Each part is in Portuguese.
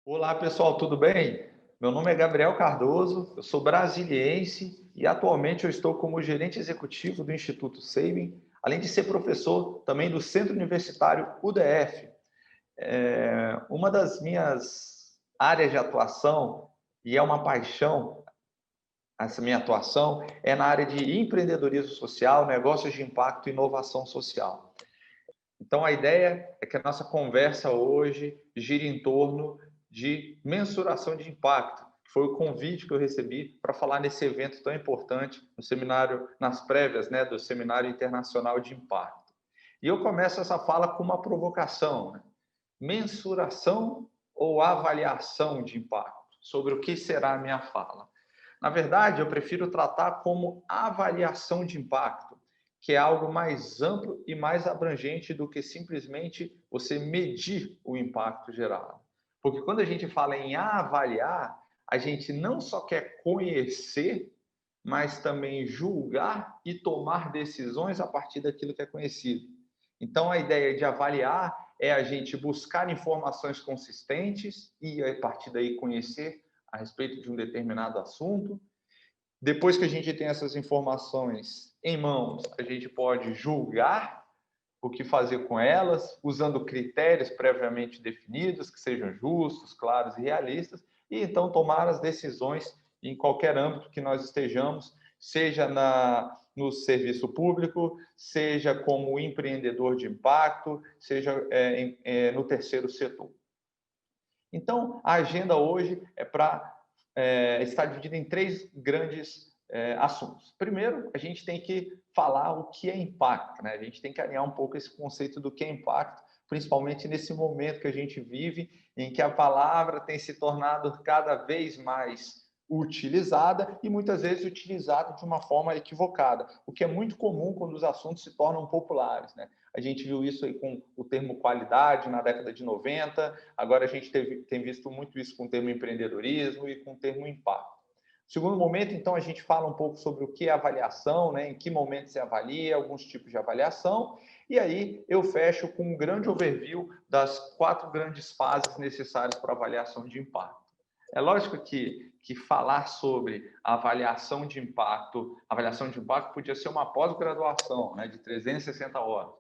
Olá, pessoal, tudo bem? Meu nome é Gabriel Cardoso, eu sou brasiliense e atualmente eu estou como gerente executivo do Instituto Saving, além de ser professor também do Centro Universitário UDF. Uma das minhas áreas de atuação, e é uma paixão, essa minha atuação, é na área de empreendedorismo social, negócios de impacto e inovação social. Então, a ideia é que a nossa conversa hoje gire em torno de mensuração de impacto, que foi o convite que eu recebi para falar nesse evento tão importante, no seminário, nas prévias, né, do Seminário Internacional de Impacto. E eu começo essa fala com uma provocação, né? Mensuração ou avaliação de impacto? Sobre o que será a minha fala. Na verdade, eu prefiro tratar como avaliação de impacto, que é algo mais amplo e mais abrangente do que simplesmente você medir o impacto gerado. Porque quando a gente fala em avaliar, a gente não só quer conhecer, mas também julgar e tomar decisões a partir daquilo que é conhecido. Então, a ideia de avaliar é a gente buscar informações consistentes e, a partir daí, conhecer a respeito de um determinado assunto. Depois que a gente tem essas informações em mãos, a gente pode julgar o que fazer com elas, usando critérios previamente definidos, que sejam justos, claros e realistas, e então tomar as decisões em qualquer âmbito que nós estejamos, seja no serviço público, seja como empreendedor de impacto, seja no terceiro setor. Então, a agenda hoje é para está dividida em três grandes assuntos. Primeiro, a gente tem que falar o que é impacto, né? A gente tem que alinhar um pouco esse conceito do que é impacto, principalmente nesse momento que a gente vive, em que a palavra tem se tornado cada vez mais utilizada e muitas vezes utilizada de uma forma equivocada, o que é muito comum quando os assuntos se tornam populares, né? A gente viu isso aí com o termo qualidade na década de 90, agora a gente tem visto muito isso com o termo empreendedorismo e com o termo impacto. Segundo momento, então, a gente fala um pouco sobre o que é avaliação, né? Em que momento se avalia, alguns tipos de avaliação, e aí eu fecho com um grande overview das 4 grandes fases necessárias para avaliação de impacto. É lógico que falar sobre avaliação de impacto podia ser uma pós-graduação, né, de 360 horas.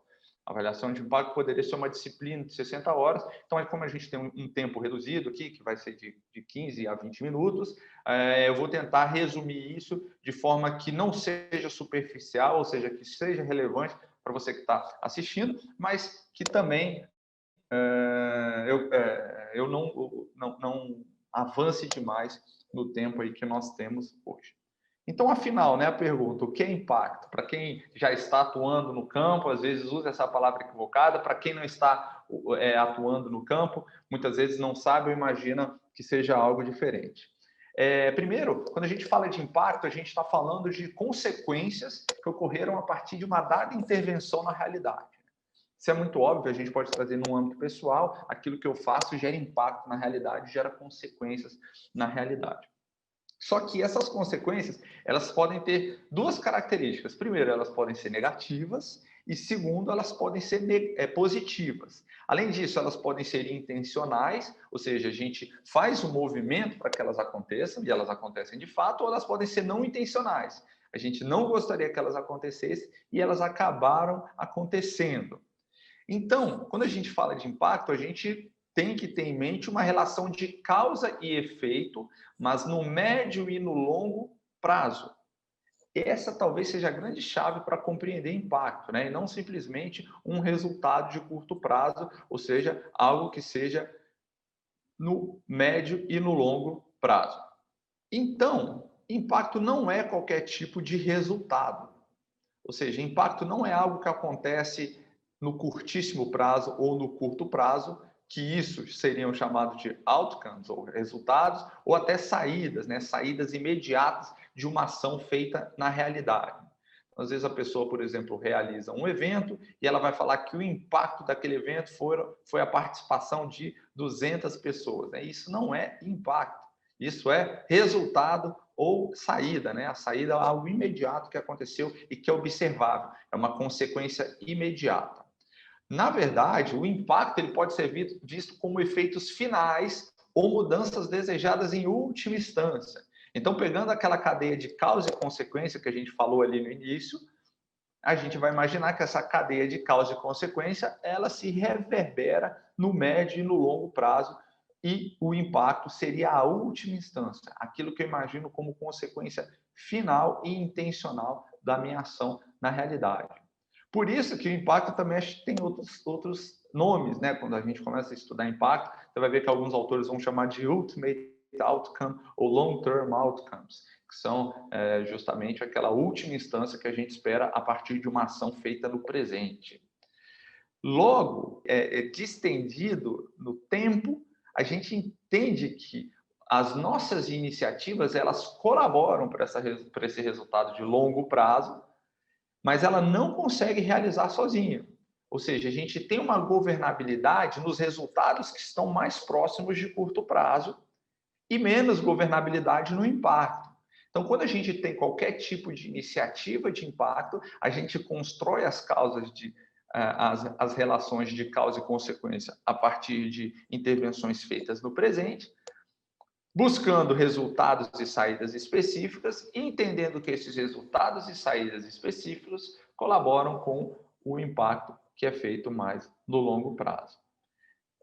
A avaliação de impacto poderia ser uma disciplina de 60 horas. Então, como a gente tem um tempo reduzido aqui, que vai ser de 15 a 20 minutos, eu vou tentar resumir isso de forma que não seja superficial, ou seja, que seja relevante para você que está assistindo, mas que também eu não avance demais no tempo aí que nós temos hoje. Então, afinal, né, a pergunta, o que é impacto? Para quem já está atuando no campo, às vezes usa essa palavra equivocada, para quem não está atuando no campo, muitas vezes não sabe ou imagina que seja algo diferente. Primeiro, quando a gente fala de impacto, a gente está falando de consequências que ocorreram a partir de uma dada intervenção na realidade. Isso é muito óbvio, a gente pode trazer num âmbito pessoal, aquilo que eu faço gera impacto na realidade, gera consequências na realidade. Só que essas consequências, elas podem ter duas características. Primeiro, elas podem ser negativas e segundo, elas podem ser positivas. Além disso, elas podem ser intencionais, ou seja, a gente faz um movimento para que elas aconteçam e elas acontecem de fato, ou elas podem ser não intencionais. A gente não gostaria que elas acontecessem e elas acabaram acontecendo. Então, quando a gente fala de impacto, a gente tem que ter em mente uma relação de causa e efeito, mas no médio e no longo prazo. Essa talvez seja a grande chave para compreender impacto, né? E não simplesmente um resultado de curto prazo, ou seja, algo que seja no médio e no longo prazo. Então, impacto não é qualquer tipo de resultado. Ou seja, impacto não é algo que acontece no curtíssimo prazo ou no curto prazo, que isso seriam chamados de outcomes, ou resultados, ou até saídas, né? Saídas imediatas de uma ação feita na realidade. Às vezes a pessoa, por exemplo, realiza um evento e ela vai falar que o impacto daquele evento foi a participação de 200 pessoas. Né? Isso não é impacto, isso é resultado ou saída, né? A saída é algo imediato que aconteceu e que é observável, é uma consequência imediata. Na verdade, o impacto ele pode ser visto como efeitos finais ou mudanças desejadas em última instância. Então, pegando aquela cadeia de causa e consequência que a gente falou ali no início, a gente vai imaginar que essa cadeia de causa e consequência, ela se reverbera no médio e no longo prazo, e o impacto seria a última instância, aquilo que eu imagino como consequência final e intencional da minha ação na realidade. Por isso que o impacto também tem outros nomes, né? Quando a gente começa a estudar impacto, você vai ver que alguns autores vão chamar de ultimate outcome ou long-term outcomes, que são justamente aquela última instância que a gente espera a partir de uma ação feita no presente. Logo, distendido no tempo, a gente entende que as nossas iniciativas, elas colaboram para esse resultado de longo prazo, mas ela não consegue realizar sozinha. Ou seja, a gente tem uma governabilidade nos resultados que estão mais próximos de curto prazo e menos governabilidade no impacto. Então, quando a gente tem qualquer tipo de iniciativa de impacto, a gente constrói as causas as relações de causa e consequência a partir de intervenções feitas no presente, buscando resultados e saídas específicas e entendendo que esses resultados e saídas específicos colaboram com o impacto que é feito mais no longo prazo.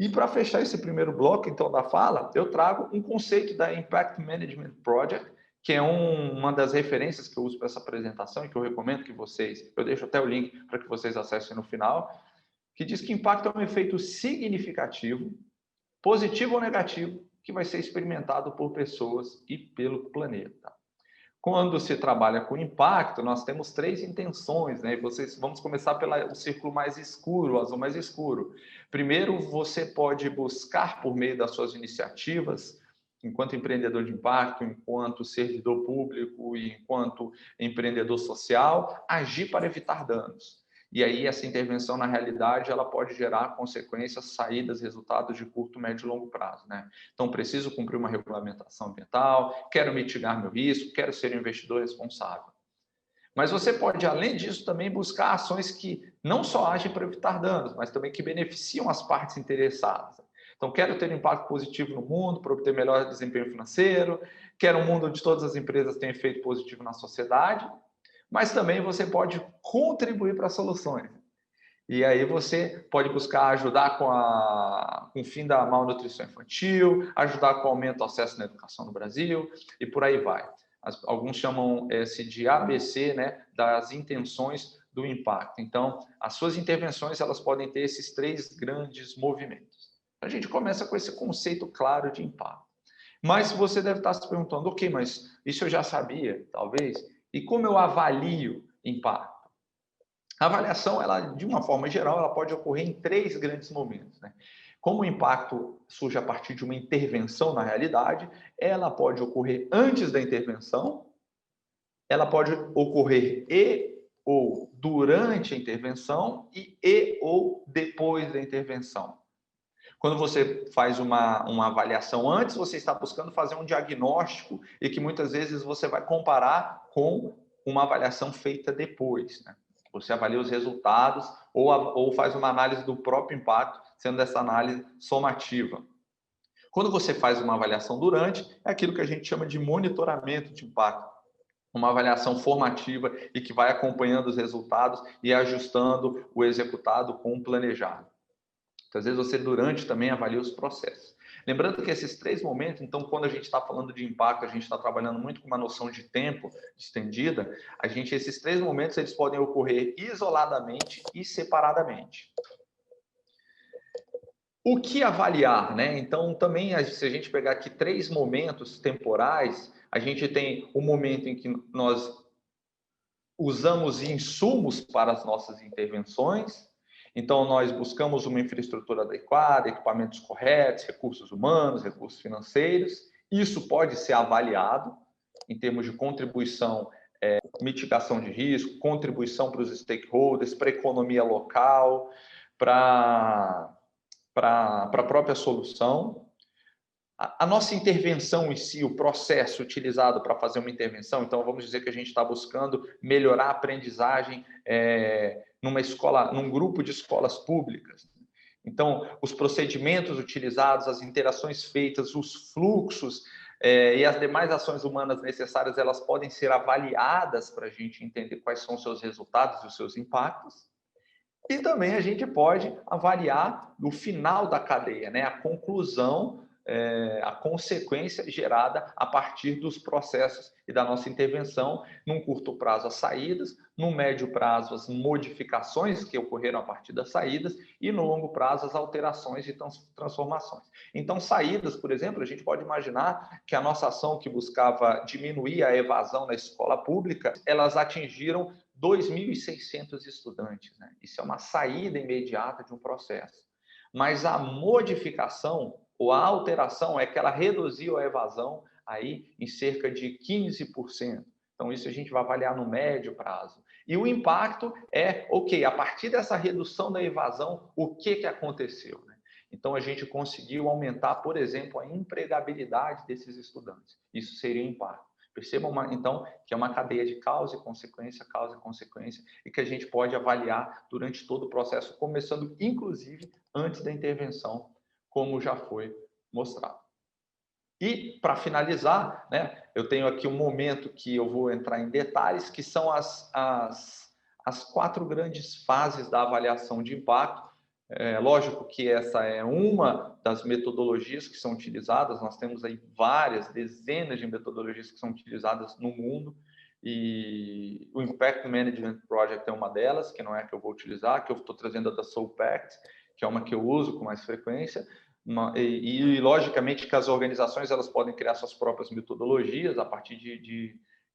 E para fechar esse primeiro bloco, então, da fala, eu trago um conceito da Impact Management Project, que é uma das referências que eu uso para essa apresentação e que eu recomendo que vocês, eu deixo até o link para que vocês acessem no final, que diz que impacto é um efeito significativo, positivo ou negativo, que vai ser experimentado por pessoas e pelo planeta. Quando se trabalha com impacto, nós temos 3 intenções, né? Vamos começar pelo círculo mais escuro, o azul mais escuro. Primeiro, você pode buscar, por meio das suas iniciativas, enquanto empreendedor de impacto, enquanto servidor público e enquanto empreendedor social, agir para evitar danos. E aí essa intervenção, na realidade, ela pode gerar consequências, saídas, resultados de curto, médio e longo prazo, né? Então, preciso cumprir uma regulamentação ambiental, quero mitigar meu risco, quero ser um investidor responsável. Mas você pode, além disso, também buscar ações que não só agem para evitar danos, mas também que beneficiam as partes interessadas. Então, quero ter um impacto positivo no mundo para obter melhor desempenho financeiro, quero um mundo onde todas as empresas tenham efeito positivo na sociedade, mas também você pode contribuir para soluções. E aí você pode buscar ajudar com o fim da malnutrição infantil, ajudar com o aumento do acesso na educação no Brasil, e por aí vai. Alguns chamam esse de ABC, né, das intenções do impacto. Então, as suas intervenções, elas podem ter esses 3 grandes movimentos. A gente começa com esse conceito claro de impacto. Mas você deve estar se perguntando, ok, mas isso eu já sabia, talvez, e como eu avalio impacto? A avaliação, ela, de uma forma geral, ela pode ocorrer em 3 grandes momentos, né? Como o impacto surge a partir de uma intervenção na realidade, ela pode ocorrer antes da intervenção, ela pode ocorrer ou durante a intervenção e ou depois da intervenção. Quando você faz uma avaliação antes, você está buscando fazer um diagnóstico e que muitas vezes você vai comparar com uma avaliação feita depois, né? Você avalia os resultados ou faz uma análise do próprio impacto, sendo essa análise somativa. Quando você faz uma avaliação durante, é aquilo que a gente chama de monitoramento de impacto. Uma avaliação formativa e que vai acompanhando os resultados e ajustando o executado com o planejado. Então, às vezes você durante também avalia os processos. Lembrando que esses 3 momentos, então, quando a gente está falando de impacto, a gente está trabalhando muito com uma noção de tempo estendida, esses 3 momentos, eles podem ocorrer isoladamente e separadamente. O que avaliar, né? Então, também, se a gente pegar aqui 3 momentos temporais, a gente tem o momento em que nós usamos insumos para as nossas intervenções. Então, nós buscamos uma infraestrutura adequada, equipamentos corretos, recursos humanos, recursos financeiros. Isso pode ser avaliado em termos de contribuição, mitigação de risco, contribuição para os stakeholders, para a economia local, para a própria solução. A nossa intervenção em si, o processo utilizado para fazer uma intervenção, então vamos dizer que a gente está buscando melhorar a aprendizagem num grupo de escolas públicas. Então, os procedimentos utilizados, as interações feitas, os fluxos e as demais ações humanas necessárias, elas podem ser avaliadas para a gente entender quais são os seus resultados e os seus impactos. E também a gente pode avaliar no final da cadeia, né, a conclusão, a consequência gerada a partir dos processos e da nossa intervenção, num curto prazo as saídas, no médio prazo as modificações que ocorreram a partir das saídas e no longo prazo as alterações e transformações. Então, saídas, por exemplo, a gente pode imaginar que a nossa ação que buscava diminuir a evasão na escola pública, elas atingiram 2.600 estudantes, né? Isso é uma saída imediata de um processo. Mas a modificação ou a alteração é que ela reduziu a evasão aí em cerca de 15%. Então, isso a gente vai avaliar no médio prazo. E o impacto é, ok, a partir dessa redução da evasão, o que aconteceu, né? Então, a gente conseguiu aumentar, por exemplo, a empregabilidade desses estudantes. Isso seria impacto. Percebam, então, que é uma cadeia de causa e consequência, e que a gente pode avaliar durante todo o processo, começando, inclusive, antes da intervenção, como já foi mostrado. E, para finalizar, né, eu tenho aqui um momento que eu vou entrar em detalhes, que são as 4 grandes fases da avaliação de impacto. Lógico que essa é uma das metodologias que são utilizadas, nós temos aí várias, dezenas de metodologias que são utilizadas no mundo, e o Impact Management Project é uma delas, que não é a que eu vou utilizar, que eu estou trazendo a da SoulPact, que é uma que eu uso com mais frequência, e logicamente que as organizações elas podem criar suas próprias metodologias a partir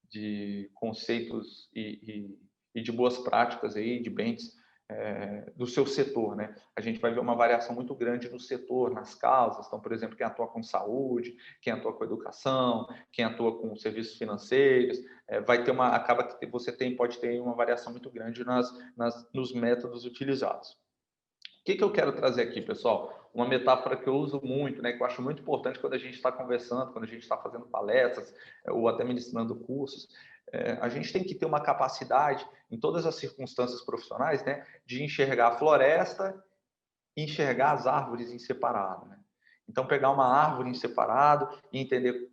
de conceitos e de boas práticas aí, de bens do seu setor, né? A gente vai ver uma variação muito grande no setor, nas causas. Então, por exemplo, quem atua com saúde, quem atua com educação, quem atua com serviços financeiros, vai ter acaba que você pode ter uma variação muito grande nos métodos utilizados. O que eu quero trazer aqui, pessoal? Uma metáfora que eu uso muito, né, que eu acho muito importante quando a gente está conversando, quando a gente está fazendo palestras ou até ministrando cursos. A gente tem que ter uma capacidade, em todas as circunstâncias profissionais, né, de enxergar a floresta e enxergar as árvores em separado, né? Então, pegar uma árvore em separado e entender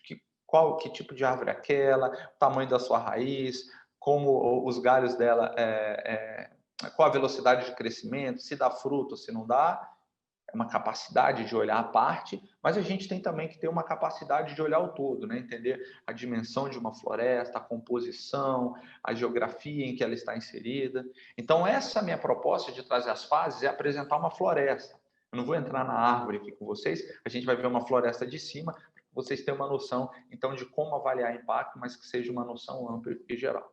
que tipo de árvore é aquela, o tamanho da sua raiz, como os galhos dela qual a velocidade de crescimento, se dá fruto, se não dá. É uma capacidade de olhar a parte, mas a gente tem também que ter uma capacidade de olhar o todo, né? Entender a dimensão de uma floresta, a composição, a geografia em que ela está inserida. Então, essa minha proposta de trazer as fases é apresentar uma floresta. Eu não vou entrar na árvore aqui com vocês, a gente vai ver uma floresta de cima, para vocês terem uma noção, então, de como avaliar impacto, mas que seja uma noção ampla e geral.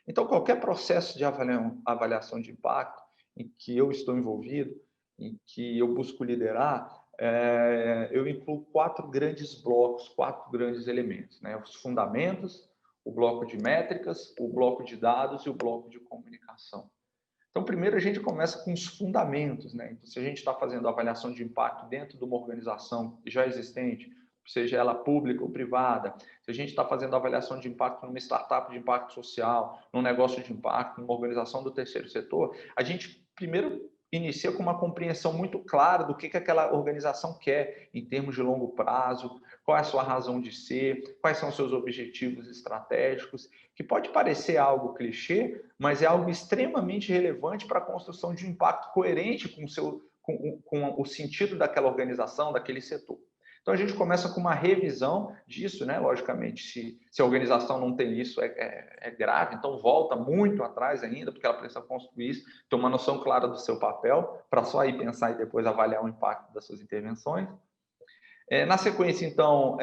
Então, qualquer processo de avaliação de impacto em que eu estou envolvido, em que eu busco liderar, eu incluo 4 grandes blocos, 4 grandes elementos, né? Os fundamentos, o bloco de métricas, o bloco de dados e o bloco de comunicação. Então, primeiro a gente começa com os fundamentos, né? Então, se a gente está fazendo avaliação de impacto dentro de uma organização já existente, seja ela pública ou privada, se a gente está fazendo avaliação de impacto numa startup de impacto social, num negócio de impacto, numa organização do terceiro setor, a gente primeiro inicia com uma compreensão muito clara do que aquela organização quer em termos de longo prazo, qual é a sua razão de ser, quais são os seus objetivos estratégicos, que pode parecer algo clichê, mas é algo extremamente relevante para a construção de um impacto coerente com o sentido daquela organização, daquele setor. Então, a gente começa com uma revisão disso, né? Logicamente, se a organização não tem isso, é grave, então volta muito atrás ainda, porque ela precisa construir isso, ter uma noção clara do seu papel, para só aí pensar e depois avaliar o impacto das suas intervenções. Na sequência, então,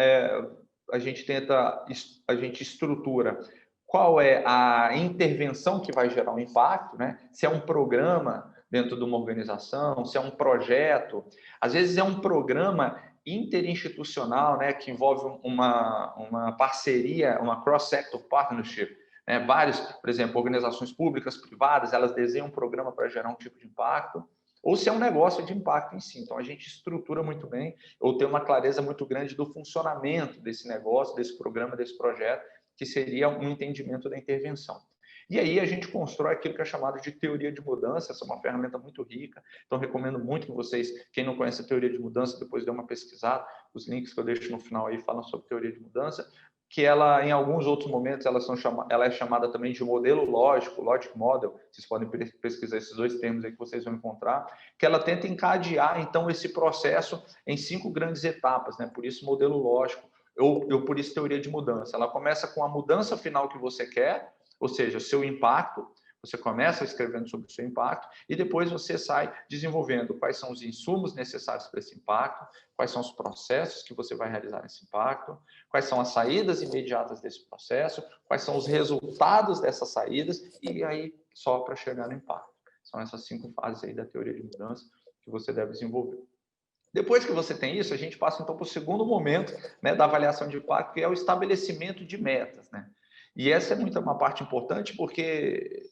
a gente estrutura qual é a intervenção que vai gerar um impacto, né? Se é um programa dentro de uma organização, se é um projeto. Às vezes é um programa interinstitucional, né, que envolve uma parceria, uma cross-sector partnership. Vários, por exemplo, organizações públicas, privadas, elas desenham um programa para gerar um tipo de impacto, ou se é um negócio de impacto em si. Então, a gente estrutura muito bem, ou tem uma clareza muito grande do funcionamento desse negócio, desse programa, desse projeto, que seria um entendimento da intervenção. E aí a gente constrói aquilo que é chamado de teoria de mudança. Essa é uma ferramenta muito rica, então recomendo muito que vocês, quem não conhece a teoria de mudança, depois dê uma pesquisada. Os links que eu deixo no final aí falam sobre teoria de mudança, que ela, em alguns outros momentos, ela é chamada também de modelo lógico, logic model. Vocês podem pesquisar esses dois termos aí que vocês vão encontrar, que ela tenta encadear, então, esse processo em 5 grandes etapas, né? Por isso, modelo lógico, ou por isso, teoria de mudança. Ela começa com a mudança final que você quer, ou seja, seu impacto. Você começa escrevendo sobre o seu impacto e depois você sai desenvolvendo quais são os insumos necessários para esse impacto, quais são os processos que você vai realizar nesse impacto, quais são as saídas imediatas desse processo, quais são os resultados dessas saídas e aí só para chegar no impacto. São essas 5 fases aí da teoria de mudança que você deve desenvolver. Depois que você tem isso, a gente passa então para o segundo momento, né, da avaliação de impacto, que é o estabelecimento de metas, né? E essa é uma parte importante porque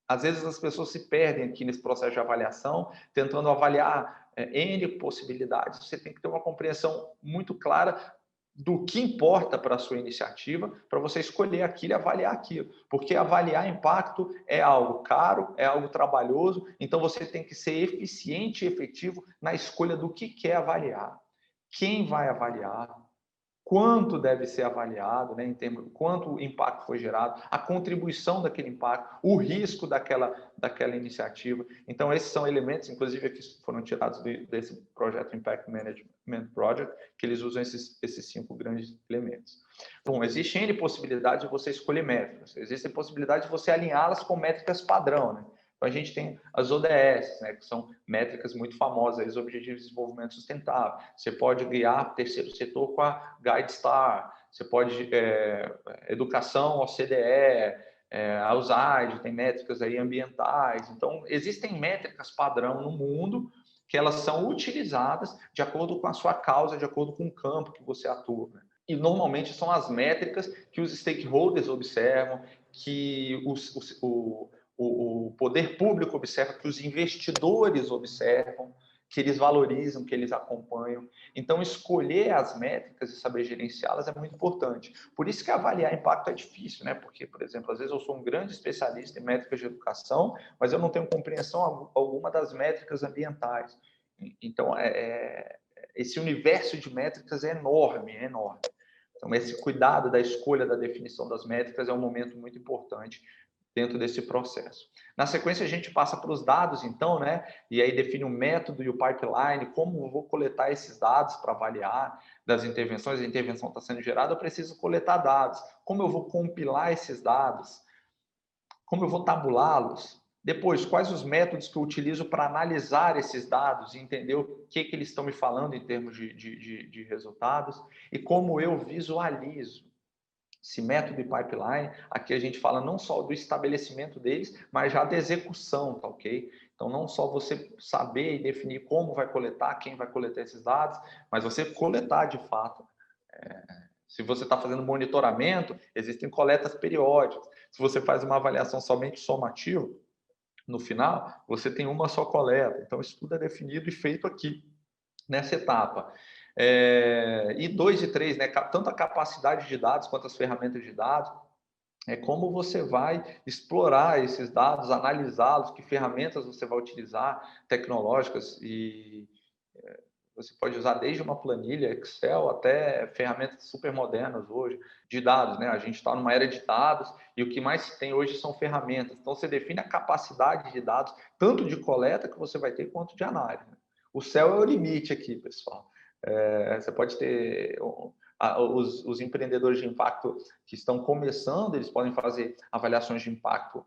às vezes as pessoas se perdem aqui nesse processo de avaliação, tentando avaliar N possibilidades. Você tem que ter uma compreensão muito clara do que importa para a sua iniciativa, para você escolher aquilo e avaliar aquilo. Porque avaliar impacto é algo caro, é algo trabalhoso, então você tem que ser eficiente e efetivo na escolha do que quer avaliar. Quem vai avaliar, quanto deve ser avaliado, né, em termos, quanto impacto foi gerado, a contribuição daquele impacto, o risco daquela iniciativa. Então, esses são elementos, inclusive, que foram tirados desse projeto Impact Management Project, que eles usam esses 5 grandes elementos. Bom, existe N possibilidades de você escolher métricas, existem possibilidades de você alinhá-las com métricas padrão, né? Então, a gente tem as ODS, né, que são métricas muito famosas, os Objetivos de Desenvolvimento Sustentável. Você pode guiar o terceiro setor com a GuideStar, você pode educação, OCDE, a USAID, tem métricas aí ambientais. Então, existem métricas padrão no mundo que elas são utilizadas de acordo com a sua causa, de acordo com o campo que você atua, né? E normalmente são as métricas que os stakeholders observam, que o poder público observa, que os investidores observam, que eles valorizam, que eles acompanham. Então, escolher as métricas e saber gerenciá-las é muito importante. Por isso que avaliar impacto é difícil, né? Porque, por exemplo, às vezes eu sou um grande especialista em métricas de educação, mas eu não tenho compreensão alguma das métricas ambientais. Então, esse universo de métricas é enorme, é enorme. Então, esse cuidado da escolha, da definição das métricas é um momento muito importante dentro desse processo. Na sequência, a gente passa para os dados, então, né? E aí define o método e o pipeline, como eu vou coletar esses dados para avaliar das intervenções. A intervenção está sendo gerada, eu preciso coletar dados. Como eu vou compilar esses dados? Como eu vou tabulá-los? Depois, quais os métodos que eu utilizo para analisar esses dados e entender o que eles estão me falando em termos de resultados? E como eu visualizo esse método e pipeline, aqui a gente fala não só do estabelecimento deles, mas já da execução, tá ok? Então, não só você saber e definir como vai coletar, quem vai coletar esses dados, mas você coletar de fato. Se você está fazendo monitoramento, existem coletas periódicas. Se você faz uma avaliação somente somativa, no final, você tem uma só coleta. Então, isso tudo é definido e feito aqui, nessa etapa. E 2 e 3, né? Tanto a capacidade de dados quanto as ferramentas de dados, como você vai explorar esses dados, analisá-los, que ferramentas você vai utilizar, tecnológicas, e você pode usar desde uma planilha Excel até ferramentas super modernas hoje de dados, né? A gente está numa era de dados e o que mais se tem hoje são ferramentas. Então, você define a capacidade de dados, tanto de coleta que você vai ter, quanto de análise. O céu é o limite aqui, pessoal. Você pode ter os empreendedores de impacto que estão começando, eles podem fazer avaliações de impacto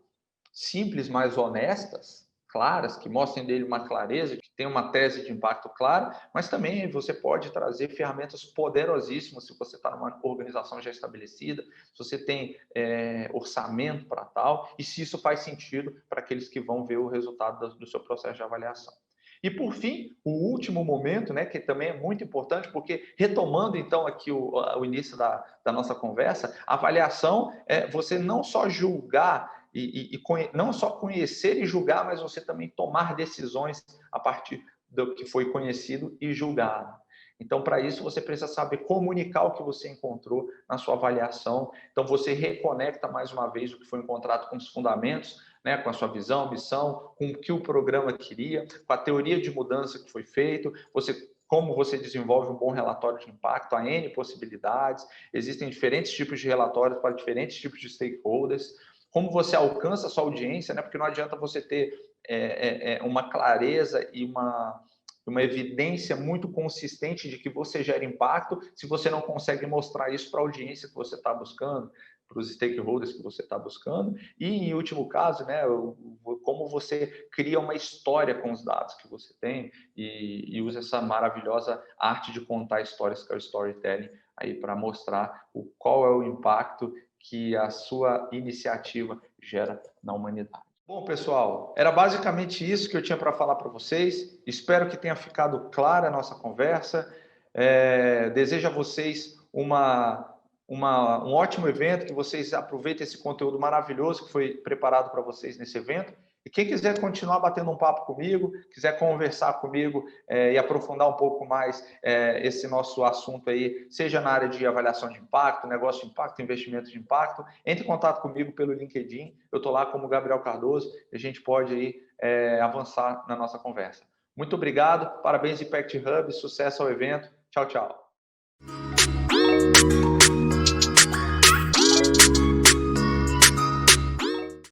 simples, mais honestas, claras, que mostrem dele uma clareza, que tem uma tese de impacto clara, mas também você pode trazer ferramentas poderosíssimas se você está numa organização já estabelecida, se você tem orçamento para tal, e se isso faz sentido para aqueles que vão ver o resultado do seu processo de avaliação. E, por fim, o último momento, né, que também é muito importante, porque, retomando, então, aqui o início da nossa conversa, a avaliação é você não só julgar não só conhecer e julgar, mas você também tomar decisões a partir do que foi conhecido e julgado. Então, para isso, você precisa saber comunicar o que você encontrou na sua avaliação. Então, você reconecta mais uma vez o que foi encontrado com os fundamentos, né, com a sua visão, missão, com o que o programa queria, com a teoria de mudança que foi feito, como você desenvolve um bom relatório de impacto, há N possibilidades, existem diferentes tipos de relatórios para diferentes tipos de stakeholders, como você alcança a sua audiência, né, porque não adianta você ter uma clareza e uma evidência muito consistente de que você gera impacto se você não consegue mostrar isso para a audiência que você está buscando, para os stakeholders que você está buscando, e em último caso, né, como você cria uma história com os dados que você tem e usa essa maravilhosa arte de contar histórias, que é o storytelling, aí para mostrar qual é o impacto que a sua iniciativa gera na humanidade. Bom, pessoal, era basicamente isso que eu tinha para falar para vocês. Espero que tenha ficado clara a nossa conversa. Desejo a vocês um ótimo evento, que vocês aproveitem esse conteúdo maravilhoso que foi preparado para vocês nesse evento. E quem quiser continuar batendo um papo comigo, quiser conversar comigo e aprofundar um pouco mais esse nosso assunto aí, seja na área de avaliação de impacto, negócio de impacto, investimento de impacto, entre em contato comigo pelo LinkedIn. Eu estou lá como Gabriel Cardoso e a gente pode aí avançar na nossa conversa. Muito obrigado, parabéns Impact Hub, sucesso ao evento. Tchau, tchau.